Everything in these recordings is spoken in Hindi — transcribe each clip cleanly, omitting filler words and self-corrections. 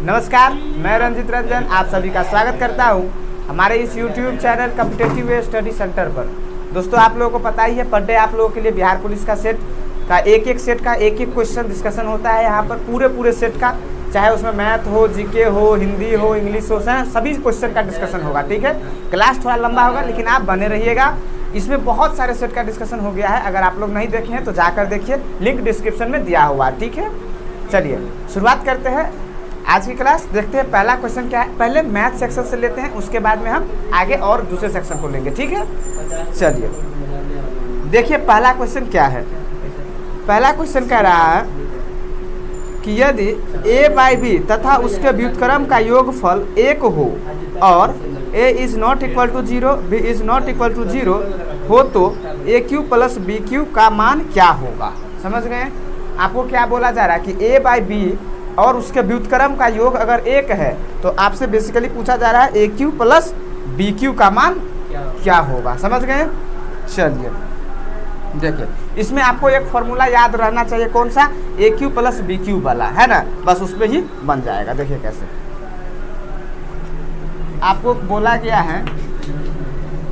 नमस्कार, मैं रंजित रंजन आप सभी का स्वागत करता हूं हमारे इस YouTube channel competitive study centre पर। दोस्तों, आप लोगों को पता ही है, पर डे आप लोगों के लिए बिहार पुलिस का सेट का एक सेट का एक क्वेश्चन डिस्कशन होता है यहाँ पर पूरे सेट का, चाहे उसमें मैथ हो, जीके हो, हिंदी हो, इंग्लिश हो, सभी क्वेश्चन का डिस्कशन होगा। ठीक है, क्लास थोड़ा लंबा होगा लेकिन आप बने रहिएगा। इसमें बहुत सारे सेट का डिस्कशन हो गया है, अगर आप लोग नहीं देखे हैं तो जाकर देखिए, लिंक डिस्क्रिप्शन में दिया हुआ है। ठीक है, चलिए शुरुआत करते हैं आज की क्लास। देखते हैं पहला क्वेश्चन क्या है। पहले मैथ सेक्शन से लेते हैं, उसके बाद में हम आगे और दूसरे सेक्शन को लेंगे। ठीक है, चलिए देखिए पहला क्वेश्चन क्या है। पहला क्वेश्चन कह रहा है कि यदि a बाई बी तथा उसके व्युत्क्रम का योगफल 1 हो और a is not equal to 0, b is not equal to 0 हो तो ए क्यू प्लस बी क्यू का मान क्या होगा। समझ गए? आपको क्या बोला जा रहा है कि a बाई बी और उसके व्युत्क्रम का योग अगर 1 है तो आपसे बेसिकली पूछा जा रहा है A Q plus B q का मान क्या होगा। समझ गए? चलिए देखिए, इसमें आपको एक फॉर्मूला याद रहना चाहिए, कौन सा? ए क्यू प्लस बी क्यू वाला, है ना, बस उस पर ही बन जाएगा। देखिए कैसे आपको बोला गया है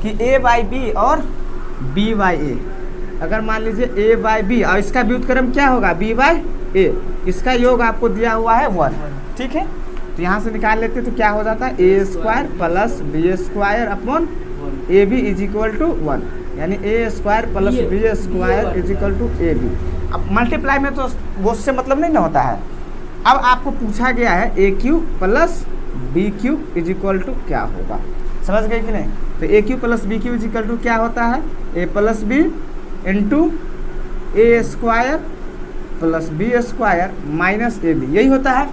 कि ए बाई बी और बी बाई ए, अगर मान लीजिए ए बाई बी और इसका व्युत्क्रम क्या होगा, बी बाई ए, इसका योग आपको दिया हुआ है 1। ठीक है, तो यहाँ से निकाल लेते तो क्या हो जाता है, A square plus B square upon A B is equal to 1, यानी A square plus B square is equal to A B. अब मल्टीप्लाई में तो वो से मतलब नहीं ना होता है। अब आपको पूछा गया है A Q plus B cube is equal to क्या होगा। समझ गए कि नहीं? तो ए Q plus B cube is equal to क्या होता है, A plus B into A square plus B square minus A B, यही होता है।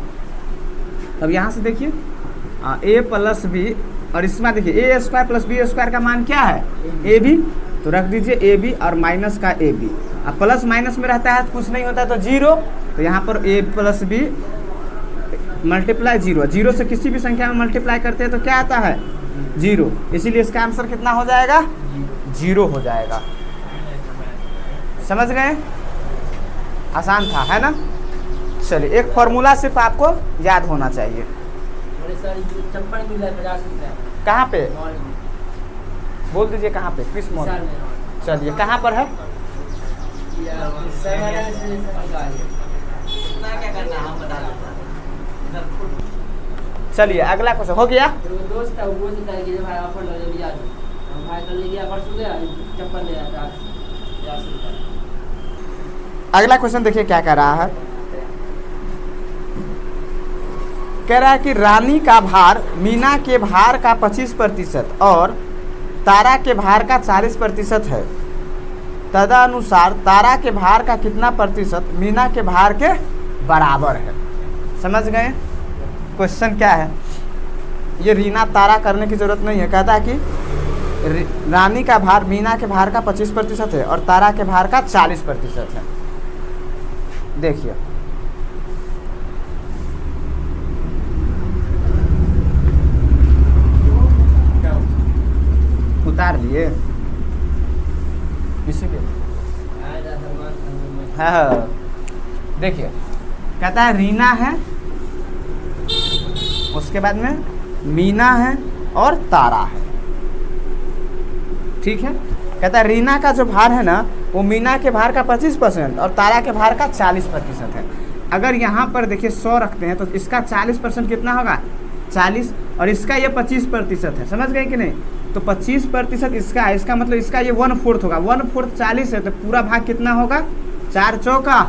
अब यहाँ से देखिए ए प्लस बी और इसमें देखिए ए स्क्वायर प्लस बी स्क्वायर का मान क्या है, ए बी, तो रख दीजिए ए बी और माइनस का ए बी। अब प्लस माइनस में रहता है तो कुछ नहीं होता है तो 0, तो यहाँ पर ए प्लस बी मल्टीप्लाई 0, 0 से किसी भी संख्या में मल्टीप्लाई करते हैं तो क्या आता है, 0, इसीलिए इसका आंसर कितना हो जाएगा, 0 हो जाएगा। समझ गए? आसान था, है ना? चलिए, एक फॉर्मूला सिर्फ आपको याद होना चाहिए। कहाँ पे बोल दीजिए, कहाँ पे, किस मॉल? चलिए कहाँ पर है? चलिए अगला क्वेश्चन हो गया। अगला क्वेश्चन देखिए क्या कह रहा है। कह रहा है कि रानी का भार मीना के भार का 25% और तारा के भार का 40% है, तदनुसार तारा के भार का कितना प्रतिशत मीना के भार के बराबर है। समझ गए? क्वेश्चन क्या है, ये रीना तारा करने की जरूरत नहीं है। कहता है कि रानी का भार मीना के भार का 25% है और तारा के भार का 40% है। देखिए उतार लिए इसी के, हाँ देखिए, कहता है रीना है, उसके बाद में मीना है और तारा है। ठीक है, कहता है रीना का जो भार है ना वो मीना के भार का 25% और तारा के भार का 40% है। अगर यहाँ पर देखिए 100 रखते हैं तो इसका 40% कितना होगा, 40, और इसका ये 25% है। समझ गए कि नहीं? तो 25% इसका है, इसका मतलब इसका ये 1/4 होगा। 1/4 40 है तो पूरा भाग कितना होगा, 4 चौका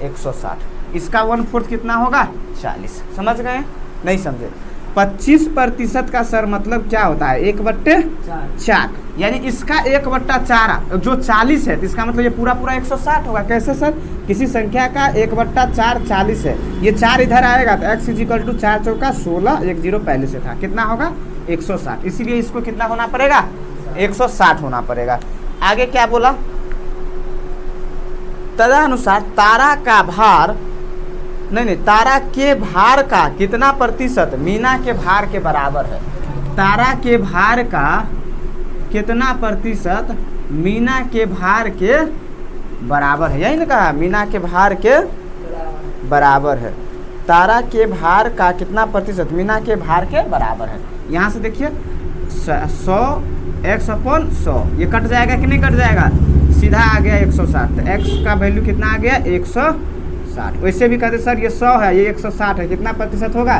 160, इसका 1/4 कितना होगा, 40। समझ गए? नहीं समझे? 25% का सर मतलब क्या होता है, 1/4, यानी इसका 1/4 जो 40 है तो इसका मतलब ये पूरा 160 होगा। कैसे सर? किसी संख्या का 1/4 40 है, ये 4 इधर आएगा तो x इज इक्वल टू 4 चौका 16, 1 0 पहले से था, कितना होगा 160, इसीलिए इसको कितना होना पड़ेगा, 160 होना पड़ेगा। आगे क्या बोला, तदनुसार तारा का भार नहीं, तारा के भार का कितना प्रतिशत मीना के भार के बराबर है। तारा के भार का कितना प्रतिशत मीना के भार के बराबर है, यही ना कहा, मीना के भार के बराबर है। तारा के भार का कितना प्रतिशत मीना के भार के बराबर है। यहाँ से देखिए 100 x/100 ये कट जाएगा कि नहीं कट जाएगा, सीधा आ गया 160। तो x का वैल्यू कितना आ गया 160। वैसे भी कहते सर ये 100 है ये 160 है, कितना प्रतिशत होगा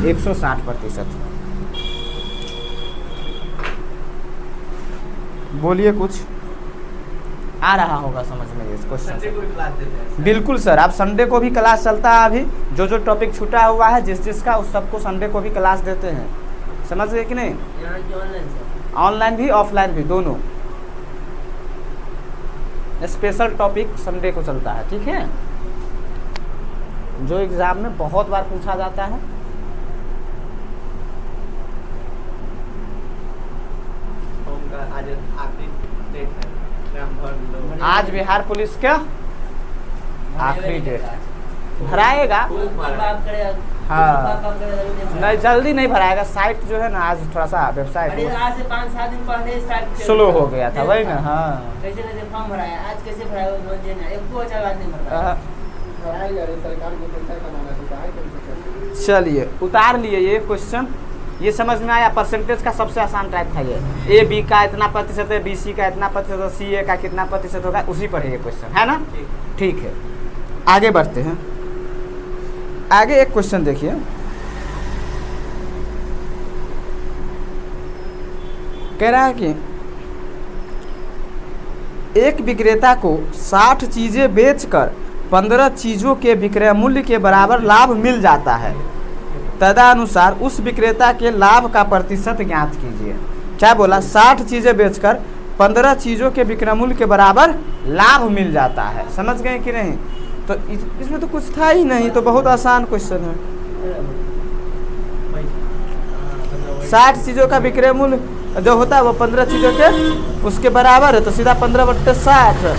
160%। बोलिए कुछ आ रहा होगा समझ में इस क्वेश्चन। बिल्कुल सर, आप संडे को भी क्लास चलता है। अभी जो जो टॉपिक छूटा हुआ है जिसका उस सबको संडे को भी क्लास देते हैं, समझ गए कि नहीं। ऑनलाइन भी ऑफलाइन भी दोनों, स्पेशल टॉपिक संडे को चलता है, ठीक है, जो एग्जाम में बहुत बार पूछा जाता है। आज बिहार पुलिस का आखिरी डेट भराएगा। हाँ नहीं जल्दी नहीं भराएगा, साइट जो है ना आज थोड़ा सा वेबसाइट आज से 5-7 दिन पहले स्लो हो गया था, वही ना। हाँ कैसे फॉर्म भराया, आज कैसे भराया चलिए उतार लिए ये क्वेश्चन। ये समझ में आया, परसेंटेज का सबसे आसान टाइप था ये। ए बी का इतना प्रतिशत है, बी सी का इतना प्रतिशत है, सी ए का कितना प्रतिशत होगा, उसी पर है ये क्वेश्चन, है ना। ठीक है आगे बढ़ते हैं। आगे एक क्वेश्चन देखिए, कह रहा है कि एक विक्रेता को 60 चीजें बेचकर 15 चीजों के विक्रय मूल्य के बराबर लाभ मिल जाता है। तदनुसार उस विक्रेता के लाभ का प्रतिशत ज्ञात कीजिए। क्या बोला, 60 चीजें बेचकर 15 चीजों के विक्रय मूल्य के बराबर लाभ मिल जाता है। समझ गए कि नहीं। तो इसमें तो कुछ था ही नहीं, तो बहुत आसान क्वेश्चन है। 60 चीजों का विक्रय मूल्य जो होता है वो 15 चीजों के उसके बराबर है, तो सीधा 15/60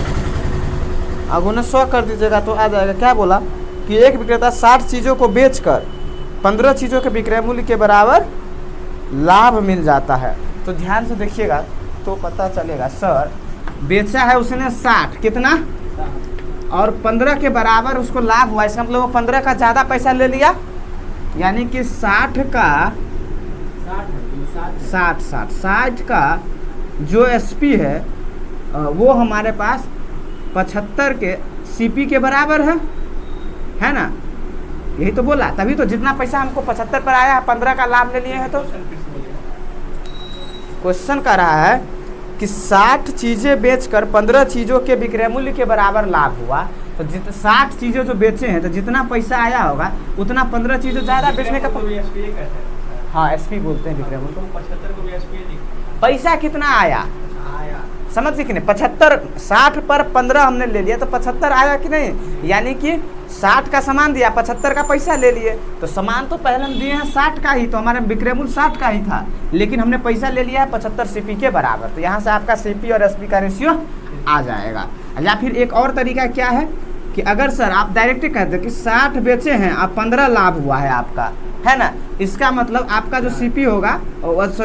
अगुना 100 कर दीजिएगा तो आ जाएगा। क्या बोला कि एक विक्रेता 60 चीजों को बेचकर 15 चीजों के विक्रय मूल्य के बराबर लाभ मिल जाता है। तो ध्यान से देखिएगा तो पता चलेगा। सर बेचा है उसने 60 कितना और 15 के बराबर उसको लाभ हुआ, इसका मतलब वो 15 का ज़्यादा पैसा ले लिया, यानी कि 60 का जो एसपी है वो हमारे पास 75 के सीपी के बराबर है ना। यही तो बोला, तभी तो जितना पैसा हमको 75 पर आया 15 का लाभ ले लिए हैं। तो क्वेश्चन कर रहा है कि 60 चीज़ें बेचकर 15 चीज़ों के विक्रय मूल्य के बराबर लाभ हुआ। तो 60 चीज़ें जो बेचे हैं तो जितना पैसा आया होगा उतना 15 चीज़ें ज़्यादा बेचने का। हाँ एसपी बोलते हैं विक्रय मूल्य। पैसा कितना आया समझ कि नहीं, 75 60 पर 15 हमने ले लिया तो 75 आया कि नहीं, यानी कि 60 का सामान दिया 75 का पैसा ले लिए। तो सामान तो पहले हम दिए हैं 60 का ही, तो हमारे विक्रय मूल्य 60 का ही था, लेकिन हमने पैसा ले लिया है 75 सीपी के बराबर। तो यहाँ से आपका सीपी और एसपी का रेशियो आ जाएगा। या फिर एक और तरीका क्या है कि अगर सर आप डायरेक्ट कहते कि 60 बेचे हैं अब 15 लाभ हुआ है आपका, है ना, इसका मतलब आपका जो सीपी होगा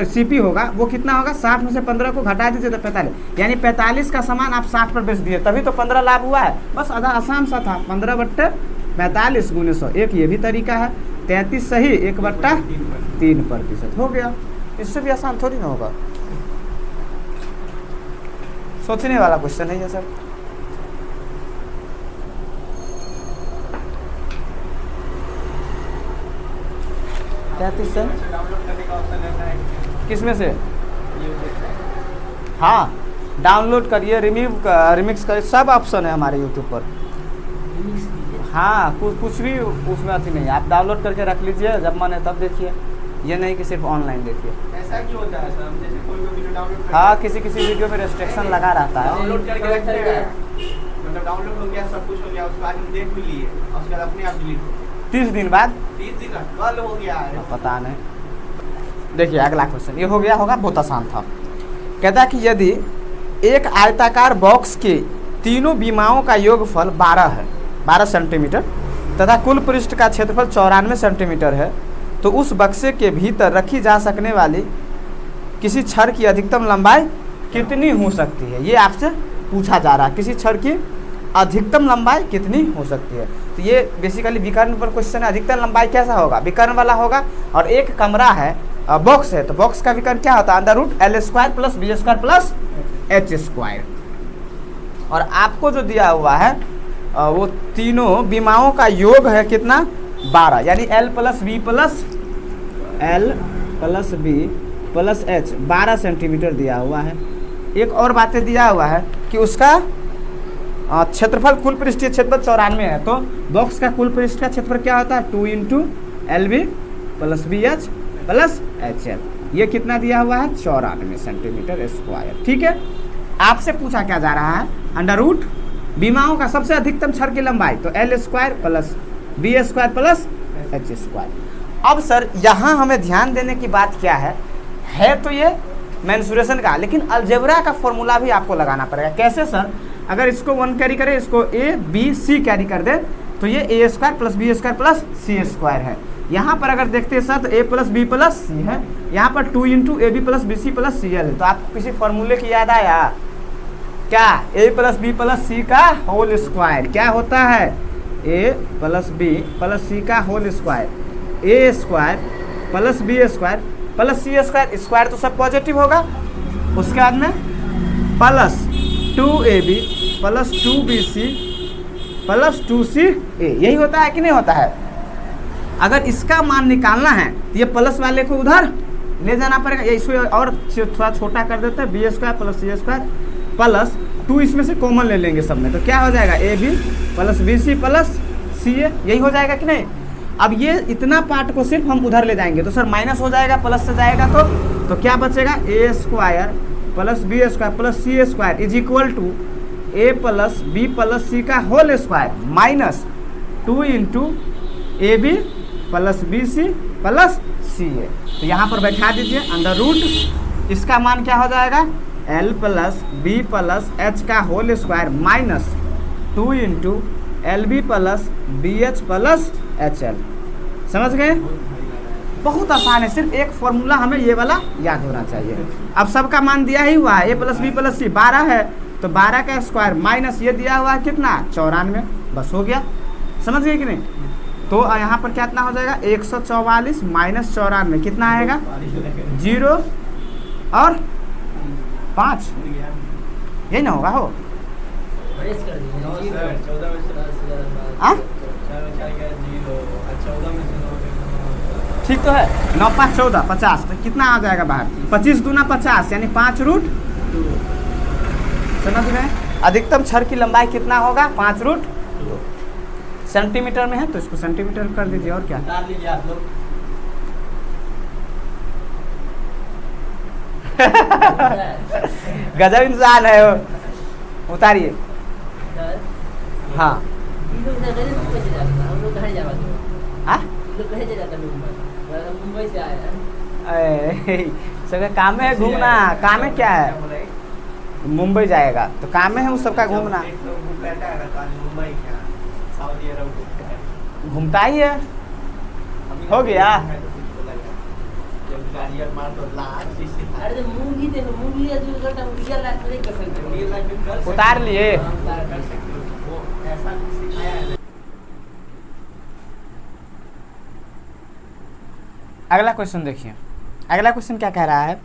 सीपी होगा वो कितना होगा, 60 में से 15 को घटा दीजिए तो 45, यानी 45 का सामान आप 60 पर बेच दिए तभी तो 15 लाभ हुआ है। बस आधा आसान सा था, 15/45 × 100। एक ये भी तरीका है, 33 सही 1/3% हो गया। इससे भी आसान थोड़ी ना होगा, सोचने वाला क्वेश्चन है ये सर। किसमें से, हाँ डाउनलोड करिए, रिमिक्स करिए, सब ऑप्शन है हमारे यूट्यूब पर। हाँ कुछ भी उसमें अथी नहीं है, आप डाउनलोड करके रख लीजिए, जब मन है तब देखिए, ये नहीं कि सिर्फ ऑनलाइन देखिए। ऐसा क्यों होता है सर, जैसे कोई वीडियो डाउनलोड हाँ किसी वीडियो में रेस्ट्रिक्शन लगा रहता है। डाउनलोड करके रखते हैं, मतलब डाउनलोड हो गया सब कुछ हो गया, उसके बाद हम देख भी लिए और उसके बाद अपने आप डिलीट 30 दिन बाद 30 दिन कल हो गया है, पता नहीं। देखिए अगला क्वेश्चन ये हो गया होगा, बहुत आसान था। कहता है कि यदि एक आयताकार बॉक्स के तीनों बीमाओं का योगफल 12 सेंटीमीटर तथा कुल पृष्ठ का क्षेत्रफल 94 सेंटीमीटर है, तो उस बक्से के भीतर रखी जा सकने वाली किसी छड़ की अधिकतम लंबाई कितनी हो सकती है। ये आपसे पूछा जा रहा है, किसी छड़ की अधिकतम लंबाई कितनी हो सकती है। तो ये बेसिकली विकर्ण पर क्वेश्चन है। अधिकतम लंबाई कैसा होगा, विकर्ण वाला होगा। और एक कमरा है, बॉक्स है, तो बॉक्स का विकर्ण क्या होता है, under root l square plus B square plus h square. और आपको जो दिया हुआ है वो तीनों विमाओं का योग है कितना, 12, यानी l plus B plus h 12 centimetre दिया हुआ है। एक और बातें दिया हुआ है कि उसका क्षेत्रफल, कुल पृष्ठीय क्षेत्रफल 94 है। तो बॉक्स का कुल पृष्ठ का क्षेत्रफल क्या होता है, 2 into L B plus B H plus H l. ये कितना दिया हुआ है, 94 सेंटीमीटर स्क्वायर। ठीक है, आपसे पूछा क्या जा रहा है, अंडर रूट विमाओं का सबसे अधिकतम छड़ की लंबाई, तो l square plus B square plus h square. अब सर यहाँ हमें ध्यान देने की बात क्या है तो ये मेंसुरेशन का, लेकिन अलजेब्रा का फॉर्मूला भी आपको लगाना पड़ेगा। कैसे सर, अगर इसको 1 कैरी करें, इसको ए बी सी कैरी कर दे, तो ये A square plus B square plus C square है। यहाँ पर अगर देखते हैं सर तो A plus B plus C है, यहाँ पर 2 into A B plus B C plus C L है। तो आपको किसी फॉर्मूले की याद आया क्या, A plus B plus C का होल स्क्वायर क्या होता है, A plus B plus C का whole square, A square plus B square plus C square, square तो सब पॉजिटिव होगा। उसके बाद में plus 2ab plus 2bc plus 2ca, यही होता है कि नहीं होता है। अगर इसका मान निकालना है तो ये प्लस वाले को उधर ले जाना पड़ेगा, या इसको और थोड़ा छोटा कर देते हैं, B square plus C square plus 2 इसमें से कॉमन ले लेंगे सब में, तो क्या हो जाएगा, A B plus B C plus C A, यही हो जाएगा कि नहीं। अब ये इतना पार्ट को सिर्फ हम उधर ले जाएंगे तो सर माइनस हो जाएगा, प्लस से जाएगा तो क्या बचेगा, A square plus B square plus C square is equal to A plus B plus C का whole square minus 2 into A B plus B C plus C A. तो यहाँ पर बैठा दीजिए अंडर रूट, इसका मान क्या हो जाएगा, L plus B plus H का whole square minus 2 into L B plus B H plus H L. समझ गए, बहुत आसान है, सिर्फ एक फॉर्मूला हमें ये वाला याद होना चाहिए। अब सबका मान दिया ही हुआ है, ए प्लस बी प्लस सी 12 है, तो 12 का स्क्वायर माइनस ये दिया हुआ है कितना, 94, बस हो गया। समझ गए कि नहीं। तो यहाँ पर कितना हो जाएगा, 144 माइनस 94 कितना आएगा, 0 और 5, यही ना होगा हो। ठीक तो है, 9 5 14 50, तो कितना आ जाएगा बाहर, 25 दूना 50 यानी 5 रूट 2। समझ गए, अधिकतम छड़ की लंबाई कितना होगा, 5 रूट 2 सेंटीमीटर में है, तो इसको सेंटीमीटर कर दीजिए और क्या। गजब इंसान है वो, उतारिए। हाँ मुंबई से आया, सबका काम है घूमना, काम है क्या है, मुंबई जाएगा तो काम है उस सबका घूमना, घूमता ही है, हो गया। उतार लिए। अगला क्वेश्चन देखिए, अगला क्वेश्चन क्या कह रहा है,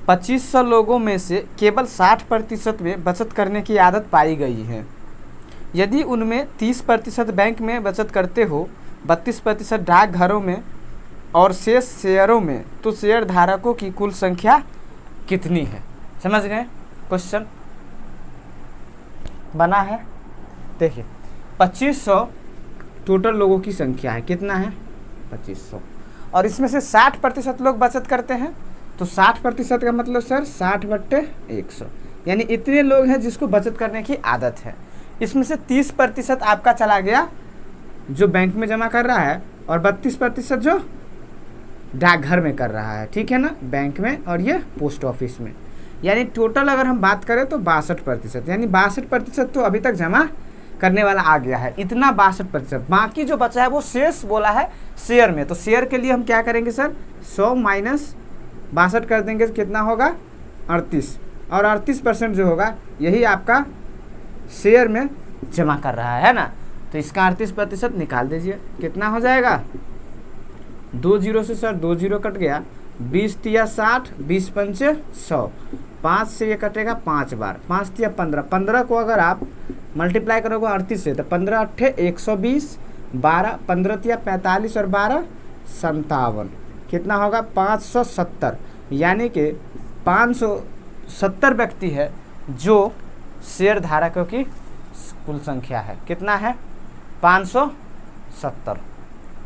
2500 लोगों में से केवल 60% में बचत करने की आदत पाई गई है। यदि उनमें 30% बैंक में बचत करते हो, 32% डाकघरों में और शेष शेयरों में, तो शेयर धारकों की कुल संख्या कितनी है। समझ गए, क्वेश्चन बना है। देखिए 2500 टोटल लोगों की संख्या है, कितना है 2500, और इसमें से 60% लोग बचत करते हैं, तो 60% का मतलब सर 60/100, यानी इतने लोग हैं जिसको बचत करने की आदत है। इसमें से 30% आपका चला गया जो बैंक में जमा कर रहा है, और 32% जो डाकघर में कर रहा है, ठीक है ना, बैंक में और ये पोस्ट ऑफिस में। यानी टोटल अगर हम बात करें तो 62%, यानी 62% तो अभी तक जमा करने वाला आ गया है, इतना 62%। बाकी जो बचा है वो शेष बोला है शेयर में, तो शेयर के लिए हम क्या करेंगे सर, 100 माइनस 62 कर देंगे, कितना होगा 38, और 38% जो होगा यही आपका शेयर में जमा कर रहा है ना। तो इसका 38% निकाल दीजिए, कितना हो जाएगा, 2 जीरो से सर 2 जीरो कट गया, 20 तिया 60, 20 पंचे 100, 5 से ये कटेगा 5 बार, 5 तिया 15, 15 को अगर आप मल्टीप्लाई करोगे 38 से तो 15 अट्ठे 120, 12 15 तिया 45 और 12 57, कितना होगा 570। यानी कि 570 व्यक्ति है जो शेयर धारकों की कुल संख्या है। कितना है, 570।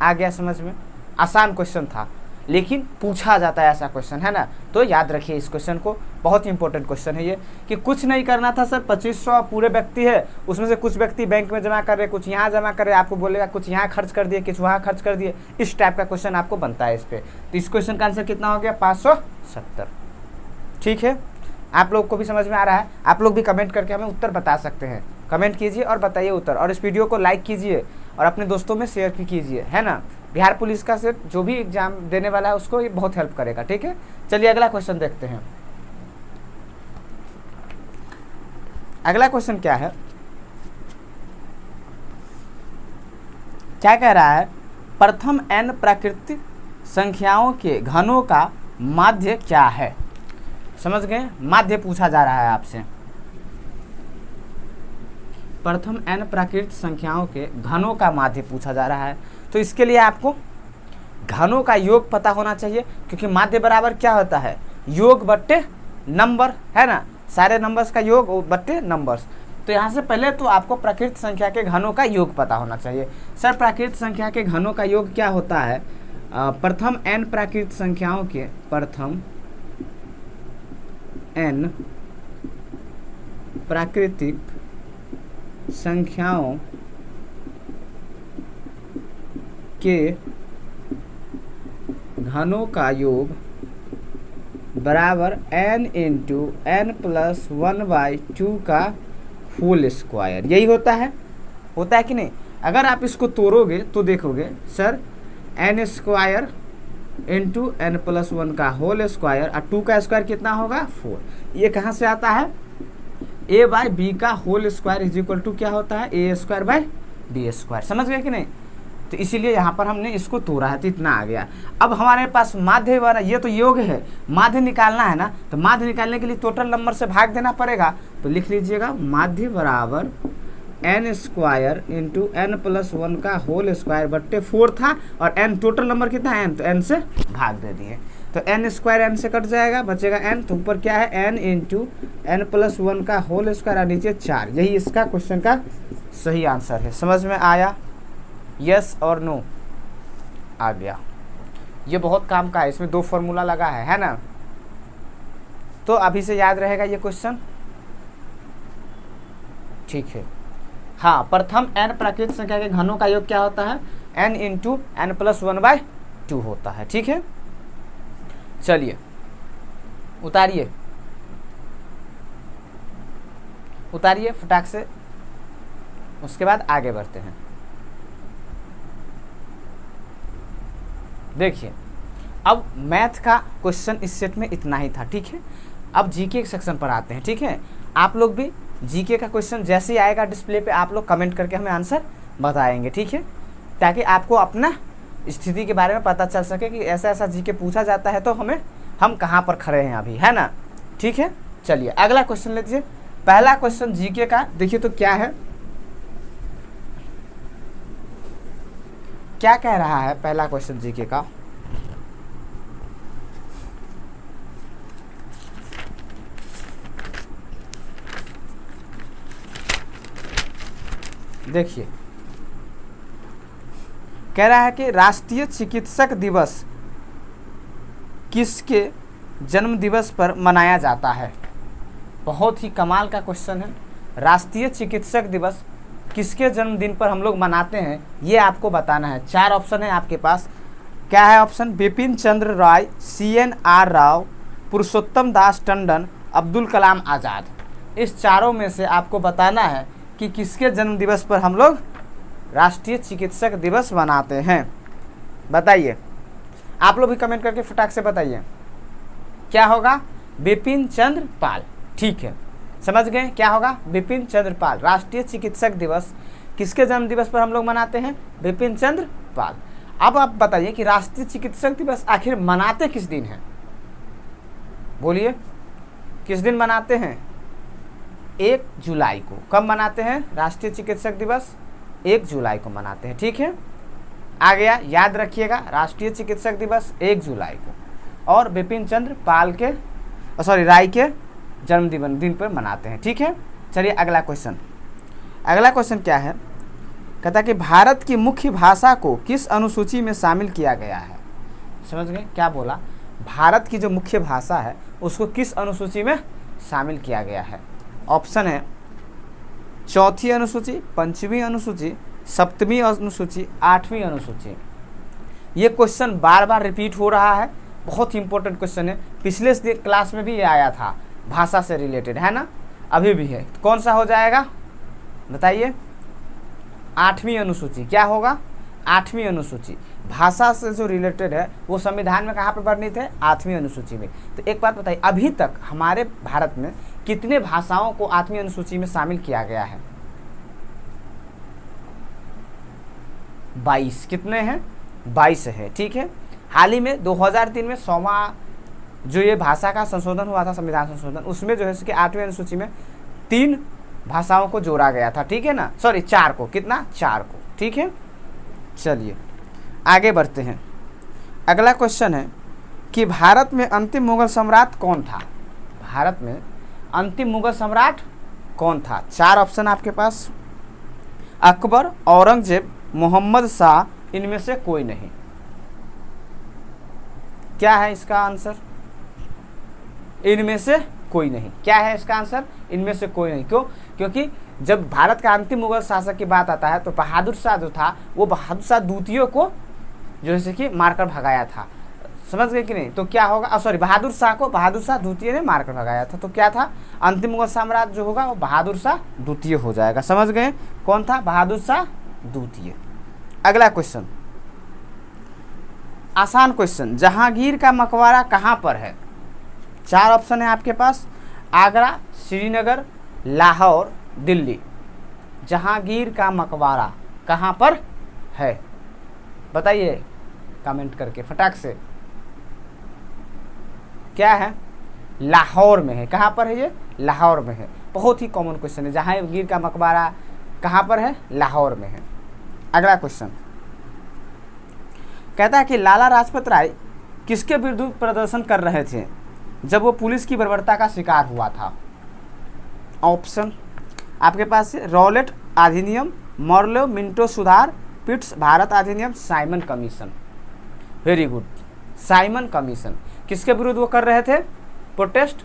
आ गया समझ में? आसान क्वेश्चन था लेकिन पूछा जाता है ऐसा क्वेश्चन, है ना। तो याद रखिए इस क्वेश्चन को, बहुत ही इंपॉर्टेंट क्वेश्चन है ये, कि कुछ नहीं करना था सर, 2500 पूरे व्यक्ति है, उसमें से कुछ व्यक्ति बैंक में जमा कर रहे, कुछ यहाँ जमा कर रहे, आपको बोलेगा कुछ यहाँ खर्च कर दिए, कुछ वहाँ खर्च कर दिए, इस टाइप का क्वेश्चन आपको बनता है इस पर। तो इस क्वेश्चन का आंसर कितना हो गया, 570। ठीक है, आप लोग को भी समझ में आ रहा है? आप लोग भी कमेंट करके हमें उत्तर बता सकते हैं, कमेंट कीजिए और बताइए उत्तर, और इस वीडियो को लाइक कीजिए और अपने दोस्तों में शेयर भी कीजिए, है ना। बिहार पुलिस का सेट जो भी एग्जाम देने वाला है उसको ये बहुत हेल्प करेगा। ठीक है, चलिए अगला क्वेश्चन देखते हैं। अगला क्वेश्चन क्या है, क्या कह रहा है, प्रथम n प्राकृतिक संख्याओं के घनों का माध्य क्या है। समझ गए, माध्य पूछा जा रहा है आपसे। प्रथम n प्राकृतिक संख्याओं के घनों का माध्य पूछा जा रहा है। तो इसके लिए आपको घनों का योग पता होना चाहिए, क्योंकि माध्य बराबर क्या होता है, योग बट्टे नंबर, है ना, सारे नंबर्स का योग बट्टे नंबर्स। तो यहाँ से पहले तो आपको प्राकृतिक संख्या के घनों का योग पता होना चाहिए। सर प्राकृतिक संख्या के घनों का योग क्या होता है, प्रथम n प्राकृतिक संख्याओं के, प्रथम n प्राकृतिक संख्याओं के घनों का योग बराबर n इंटू n प्लस 1/2 का होल स्क्वायर। यही होता है कि नहीं। अगर आप इसको तोड़ोगे तो देखोगे sir n square into n plus 1 का होल स्क्वायर और 2 का स्क्वायर कितना होगा 4। ये कहाँ से आता है, a/b का whole square is equal to क्या होता है, a²/b²। समझ गए कि नहीं। तो इसीलिए यहाँ पर हमने इसको तोड़ा है, तो इतना आ गया। अब हमारे पास माध्य वाला, ये तो योग है, माध्य निकालना है ना, तो माध्य निकालने के लिए टोटल नंबर से भाग देना पड़ेगा। तो लिख लीजिएगा माध्य बराबर n square into n plus 1 का होल स्क्वायर बट्टे 4 था, और n टोटल नंबर कितना है n, तो n से भाग दे दिए। तो n स्क्वायर n से कट जाएगा, बचेगा n। तो ऊपर क्या है n इंटू n प्लस 1 का होल स्क्वायर और नीचे 4। यही इसका क्वेश्चन का सही आंसर है। समझ में आया, यस और नो आ गया। ये बहुत काम का है, इसमें 2 फॉर्मूला लगा है ना। तो अभी से याद रहेगा ये क्वेश्चन, ठीक है। हाँ, प्रथम n प्राकृतिक संख्या के घनों का योग क्या होता है, n इंटू n प्लस 1/2 होता है। ठीक है, चलिए उतारिए फटाक से, उसके बाद आगे बढ़ते हैं। देखिए, अब मैथ का क्वेश्चन इस सेट में इतना ही था। ठीक है, अब जीके के सेक्शन पर आते हैं। ठीक है, आप लोग भी जीके का क्वेश्चन जैसे ही आएगा डिस्प्ले पे, आप लोग कमेंट करके हमें आंसर बताएंगे। ठीक है, ताकि आपको अपना स्थिति के बारे में पता चल सके कि ऐसा ऐसा जीके पूछा जाता है तो हम कहाँ पर खड़े हैं अभी, है ना। ठीक है, चलिए अगला क्वेश्चन ले लीजिए। पहला क्वेश्चन जीके का देखिए तो क्या है, क्या कह रहा है पहला क्वेश्चन जीके का। देखिए, कह रहा है कि राष्ट्रीय चिकित्सक दिवस किसके जन्म दिवस पर मनाया जाता है। बहुत ही कमाल का क्वेश्चन है। राष्ट्रीय चिकित्सक दिवस किसके जन्मदिन पर हम लोग मनाते हैं, ये आपको बताना है। 4 ऑप्शन है आपके पास। क्या है ऑप्शन, बिपिन चंद्र राय, CNR राव, पुरुषोत्तम दास टंडन, अब्दुल कलाम आज़ाद। इस चारों में से आपको बताना है कि किसके जन्म दिवस पर हम लोग राष्ट्रीय चिकित्सक दिवस मनाते हैं। बताइए, आप लोग भी कमेंट करके फटाक से बताइए क्या होगा, बिपिन चंद्र पाल। ठीक है, समझ गए क्या होगा? बिपिन चंद्र पाल। राष्ट्रीय चिकित्सक दिवस किसके जन्म दिवस पर हम लोग मनाते हैं? बिपिन चंद्र पाल। अब आप बताइए कि राष्ट्रीय चिकित्सक दिवस आखिर मनाते किस दिन हैं? बोलिए, किस दिन मनाते हैं? 1 जुलाई को। कब मनाते हैं राष्ट्रीय चिकित्सक दिवस? 1 जुलाई को मनाते हैं। ठीक है, आ गया, याद रखिएगा, राष्ट्रीय चिकित्सक दिवस 1 जुलाई को और बिपिन चंद्र पाल के राय के जन्म दिन पर मनाते हैं। ठीक है, चलिए अगला क्वेश्चन। अगला क्वेश्चन क्या है? कहता है कि भारत की मुख्य भाषा को किस अनुसूची में शामिल किया गया है? समझ गए क्या बोला? भारत की जो मुख्य भाषा है उसको किस अनुसूची में शामिल किया गया है? ऑप्शन है 4वीं अनुसूची, 5वीं अनुसूची, 7वीं अनुसूची, 8वीं अनुसूची। ये क्वेश्चन बार बार रिपीट हो रहा है, बहुत इंपॉर्टेंट क्वेश्चन है। पिछले क्लास में भी ये आया था, भाषा से रिलेटेड है ना, अभी भी है। कौन सा हो जाएगा बताइए? 8वीं अनुसूची। क्या होगा? 8वीं अनुसूची। भाषा से जो रिलेटेड है वो संविधान में कहाँ पर वर्णित है? 8वीं अनुसूची में। तो एक बात बताइए, अभी तक हमारे भारत में कितने भाषाओं को 8वीं अनुसूची में शामिल किया गया है? 22। कितने हैं? 22 है। ठीक है, हाल ही में 2003 में 100वां जो ये भाषा का संशोधन हुआ था, संविधान संशोधन, उसमें जो है इसके 8वीं अनुसूची में 3 भाषाओं को जोड़ा गया था। ठीक है ना, 4 को। कितना? 4 को। ठीक है, चलिए आगे बढ़ते हैं। अगला क्वेश्चन है कि भारत में अंतिम मुगल सम्राट कौन था? भारत में अंतिम मुगल सम्राट कौन था? 4 ऑप्शन आपके पास, अकबर, औरंगजेब, मोहम्मद शाह, इनमें से कोई नहीं। क्या है इसका आंसर? इनमें से कोई नहीं। क्या है इसका आंसर? इनमें से कोई नहीं। क्यों? क्योंकि जब भारत का अंतिम मुगल शासक की बात आता है तो बहादुर शाह जो था वो बहादुर शाह द्वितीय को जो है कि मारकर भगाया था। समझ गए कि नहीं? तो क्या होगा? बहादुर शाह को बहादुर शाह द्वितीय ने मारकर भगाया था। तो क्या था? अंतिम मुगल साम्राज्य जो होगा वो बहादुर शाह द्वितीय हो जाएगा। समझ गए? कौन था? बहादुर शाह द्वितीय। अगला क्वेश्चन, आसान क्वेश्चन। जहांगीर का मकबरा कहाँ पर है? 4 ऑप्शन है आपके पास, आगरा, श्रीनगर, लाहौर, दिल्ली। जहांगीर का मकबरा कहाँ पर है? बताइए कमेंट करके फटाक से। क्या है? लाहौर में है। कहाँ पर है ये? लाहौर में है। बहुत ही कॉमन क्वेश्चन है। जहांगीर का मकबरा कहाँ पर है? लाहौर में है। अगला क्वेश्चन कहता है कि लाला लाजपत राय किसके विरुद्ध प्रदर्शन कर रहे थे जब वो पुलिस की बर्बरता का शिकार हुआ था? ऑप्शन आपके पास है रॉलेट अधिनियम, मॉर्लो मिंटो सुधार, पिट्स भारत अधिनियम, Simon commission. Very good, Simon commission. किसके विरुद्ध वो कर रहे थे प्रोटेस्ट?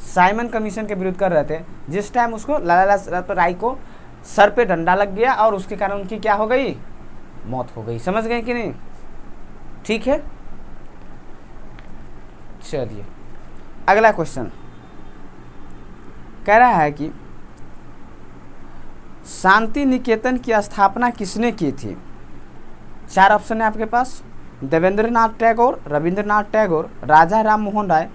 साइमन कमीशन के विरुद्ध कर रहे थे, जिस टाइम उसको लाला लाजपत राय को सर पे डंडा लग गया और उसके कारण उनकी क्या हो गई? मौत हो गई। समझ गए कि नहीं? ठीक है, चलिए अगला क्वेश्चन कह रहा है कि शांति निकेतन की स्थापना किसने की थी? 4 ऑप्शन है आपके पास, देवेंद्रनाथ टैगोर, रविंद्रनाथ टैगोर, राजा राम मोहन राय,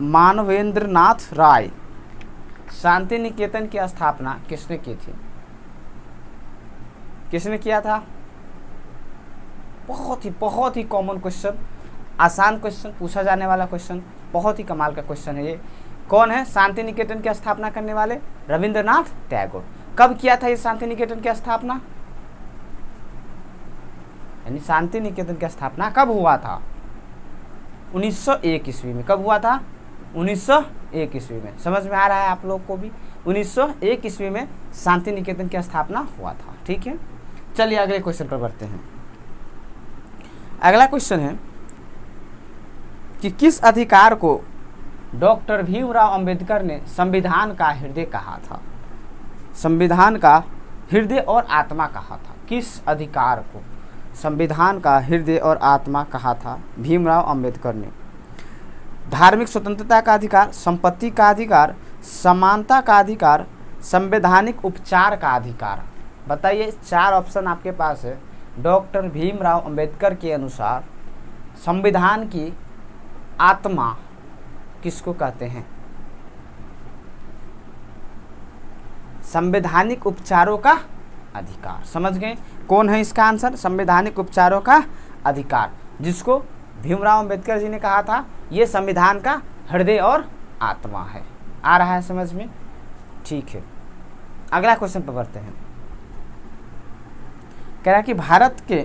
मानवेंद्रनाथ राय। शांति निकेतन की स्थापना किसने की थी? किसने किया था? बहुत ही कॉमन क्वेश्चन, आसान क्वेश्चन, पूछा जाने वाला क्वेश्चन, बहुत ही कमाल का क्वेश्चन है ये। कौन है शांति निकेतन की स्थापना करने वाले? रविंद्रनाथ टैगोर। कब किया था ये शांति निकेतन की स्थापना? यानी शांति निकेतन की स्थापना कब हुआ था? 1901 ईस्वी में। कब हुआ था? 1901 ईस्वी में। समझ में आ रहा है आप लोग को भी? 1901 ईस्वी में शांति निकेतन की स्थापना हुआ था। ठीक है, चलिए अगले क्वेश्चन पर बढ़ते हैं। अगला क्वेश्चन है कि किस अधिकार को डॉक्टर भीमराव अंबेडकर ने संविधान का हृदय कहा था? संविधान का हृदय और आत्मा कहा था। किस अधिकार को संविधान का हृदय और आत्मा कहा था भीमराव अंबेडकर ने? धार्मिक स्वतंत्रता का अधिकार, संपत्ति का अधिकार, समानता का अधिकार, संवैधानिक उपचार का अधिकार। बताइए, 4 ऑप्शन आपके पास है। डॉक्टर भीमराव अंबेडकर के अनुसार संविधान की आत्मा किसको कहते हैं? संवैधानिक उपचारों का अधिकार। समझ गए? कौन है इसका आंसर? संवैधानिक उपचारों का अधिकार, जिसको भीमराव अंबेडकर जी ने कहा था ये संविधान का हृदय और आत्मा है। आ रहा है समझ में? ठीक है, अगला क्वेश्चन पर बढ़ते हैं। कह रहा है कि भारत के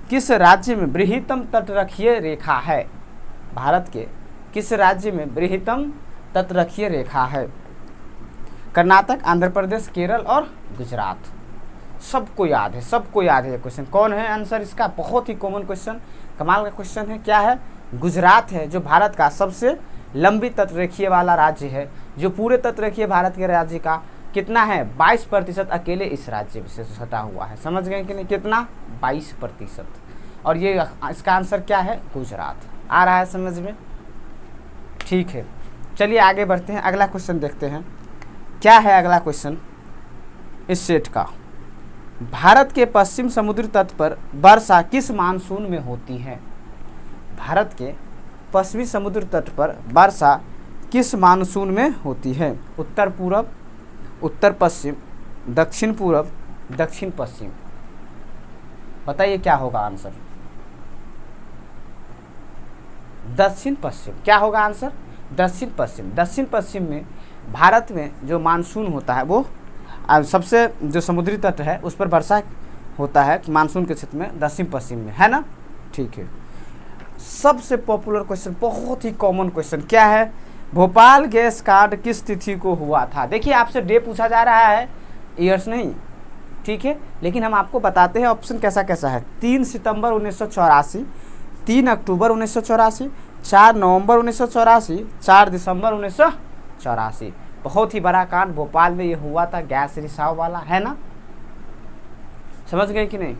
किस राज्य में बृहत्तम तटरक्षीय रेखा है? भारत के किस राज्य में बृहत्तम तटरक्षीय रेखा है? कर्नाटक, आंध्र प्रदेश, केरल और गुजरात। सबको याद है, सबको याद है ये क्वेश्चन। कौन है आंसर इसका? बहुत ही कॉमन क्वेश्चन, कमाल का क्वेश्चन है। क्या है? गुजरात है, जो भारत का सबसे लंबी तटरेखीय वाला राज्य है, जो पूरे तटरेखीय भारत के राज्य का कितना है 22% अकेले इस राज्य से सटा हुआ है। समझ गए कि नहीं? कितना? 22%। और ये इसका आंसर क्या है? गुजरात। आ रहा है समझ में? ठीक है, चलिए आगे बढ़ते हैं, अगला क्वेश्चन देखते हैं। क्या है अगला क्वेश्चन इस सेट का? भारत के पश्चिम समुद्री तट पर वर्षा किस मानसून में होती है? भारत के पश्चिमी समुद्री तट पर वर्षा किस मानसून में होती है? उत्तर पूर्व, उत्तर पश्चिम, दक्षिण पूर्व, दक्षिण पश्चिम। बताइए क्या होगा आंसर? दक्षिण पश्चिम। क्या होगा आंसर? दक्षिण पश्चिम। दक्षिण पश्चिम में भारत में जो मानसून होता है वो सबसे जो समुद्री तट है उस पर वर्षा होता है मानसून के क्षेत्र में, दक्षिण पश्चिम में, है ना? ठीक है, सबसे पॉपुलर क्वेश्चन, बहुत ही कॉमन क्वेश्चन। क्या है? भोपाल गैस कांड किस तिथि को हुआ था? देखिए आपसे डे पूछा जा रहा है, ईयर्स नहीं, ठीक है, लेकिन हम आपको बताते हैं ऑप्शन कैसा कैसा है। 3 सितंबर 1984, 3 अक्टूबर 1984, 4 नवंबर 1984, 4 दिसंबर 1984। बहुत ही बड़ा कांड भोपाल में ये हुआ था, गैस रिसाव वाला, है ना? समझ गए कि नहीं?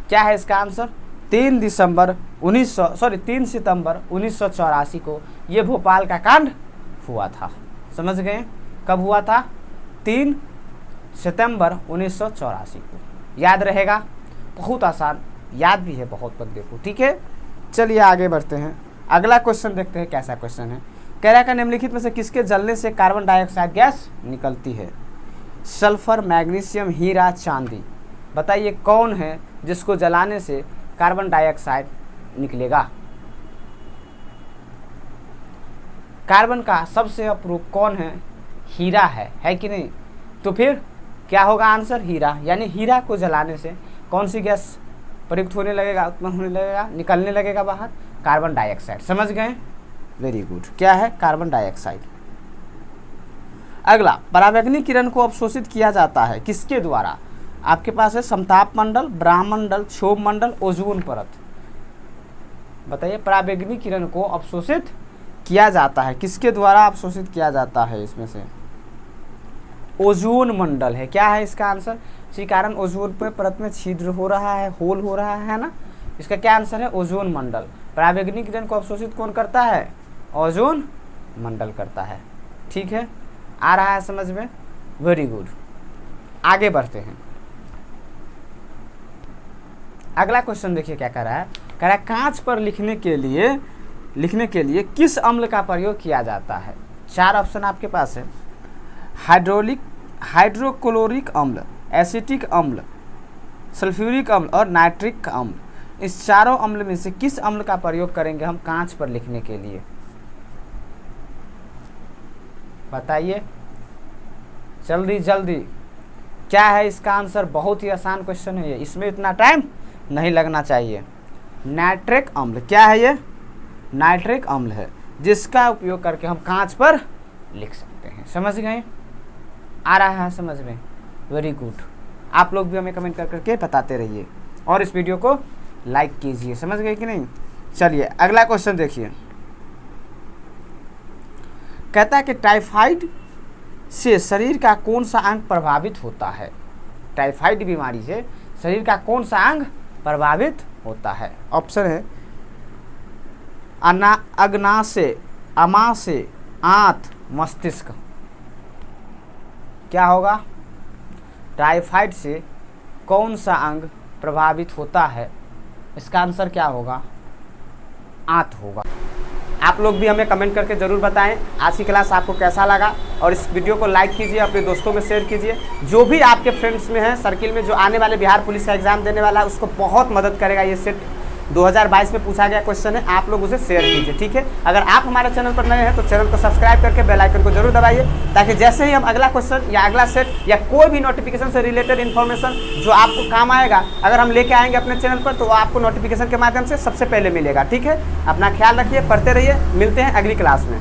क्या है इसका आंसर? 3 सितंबर 1984 को ये भोपाल का कांड हुआ था। समझ गए? कब हुआ था? 3 सितंबर 1984 को। याद रहेगा? बहुत आसान, याद भी है बहुत बंदे को। ठीक है, चलिए आगे बढ़ते हैं, अगला क्वेश्चन देखते हैं कैसा क्वेश्चन है। कह रहा है निम्नलिखित में से किसके जलने से कार्बन डाइऑक्साइड गैस निकलती है? सल्फर, मैग्नीशियम, हीरा, चांदी। बताइए कौन है जिसको जलाने से कार्बन डाइऑक्साइड निकलेगा? कार्बन का सबसे अप्रूप कौन है? हीरा है कि नहीं? तो फिर क्या होगा आंसर? हीरा। यानी हीरा को जलाने से कौन सी गैस प्रयुक्त होने लगेगा, उत्पन्न होने लगेगा, निकलने लगेगा बाहर? Carbon dioxide. समझ गए? Very good. क्या है? Carbon dioxide. अगला, पराबैंगनी किरण को अवशोषित किया जाता है किसके द्वारा? आपके पास है समताप मंडल, ब्रह्मंडल, क्षोभ मंडल, ओजोन परत। बताइए पराबैंगनी किरण को अवशोषित किया जाता है किसके द्वारा अवशोषित किया जाता है? इसमें से ओजोन मंडल है। क्या है इसका आंसर? इसी कारण ओजोन पे परत में छिद्र हो रहा है, होल हो रहा है ना? इसका क्या आंसर है? ओजोन मंडल। पराबैंगनी किरण को अवशोषित कौन करता है? ओजोन मंडल करता है। ठीक है, आ रहा है समझ में? Very good. आगे बढ़ते हैं, अगला क्वेश्चन देखिए क्या कह रहा है। कह रहा है कांच पर लिखने के लिए किस अम्ल का प्रयोग किया जाता है? 4 ऑप्शन आपके पास है। हाइड्रोक्लोरिक अम्ल, एसिटिक अम्ल, सल्फ्यूरिक अम्ल और नाइट्रिक अम्ल। इस चारों अम्ल में से किस अम्ल का प्रयोग करेंगे हम कांच पर लिखने के लिए? बताइए जल्दी जल्दी। क्या है इसका आंसर? बहुत ही आसान क्वेश्चन है ये, इसमें इतना टाइम नहीं लगना चाहिए। नाइट्रिक अम्ल। क्या है ये? नाइट्रिक अम्ल है, जिसका उपयोग करके हम कांच पर लिख सकते हैं। समझ गए? आ रहा है समझ में? Very good. आप लोग भी हमें कमेंट कर करके बताते रहिए और इस वीडियो को लाइक कीजिए। समझ गए कि नहीं? चलिए अगला क्वेश्चन देखिए। कहता है कि टाइफाइड से शरीर का कौन सा अंग प्रभावित होता है? टाइफाइड बीमारी से शरीर का कौन सा अंग प्रभावित होता है? ऑप्शन है अग्नाशय, अमाशय, आंत, मस्तिष्क। क्या होगा? टाइफाइड से कौन सा अंग प्रभावित होता है? इसका आंसर क्या होगा? आंत होगा। आप लोग भी हमें कमेंट करके ज़रूर बताएं आज की क्लास आपको कैसा लगा, और इस वीडियो को लाइक कीजिए, अपने दोस्तों में शेयर कीजिए। जो भी आपके फ्रेंड्स में हैं सर्किल में जो आने वाले बिहार पुलिस का एग्ज़ाम देने वाला है उसको बहुत मदद करेगा। ये सेट 2022 में पूछा गया क्वेश्चन है, आप लोग उसे शेयर कीजिए, ठीक है। अगर आप हमारे चैनल पर नए हैं तो चैनल को सब्सक्राइब करके बेल आइकन को जरूर दबाइए, ताकि जैसे ही हम अगला क्वेश्चन या अगला सेट या कोई भी नोटिफिकेशन से रिलेटेड इन्फॉर्मेशन जो आपको काम आएगा अगर हम लेके आएंगे अपने चैनल पर, तो वो आपको नोटिफिकेशन के माध्यम से सबसे पहले मिलेगा, ठीक है। अपना ख्याल रखिए, पढ़ते रहिए, मिलते हैं अगली क्लास में।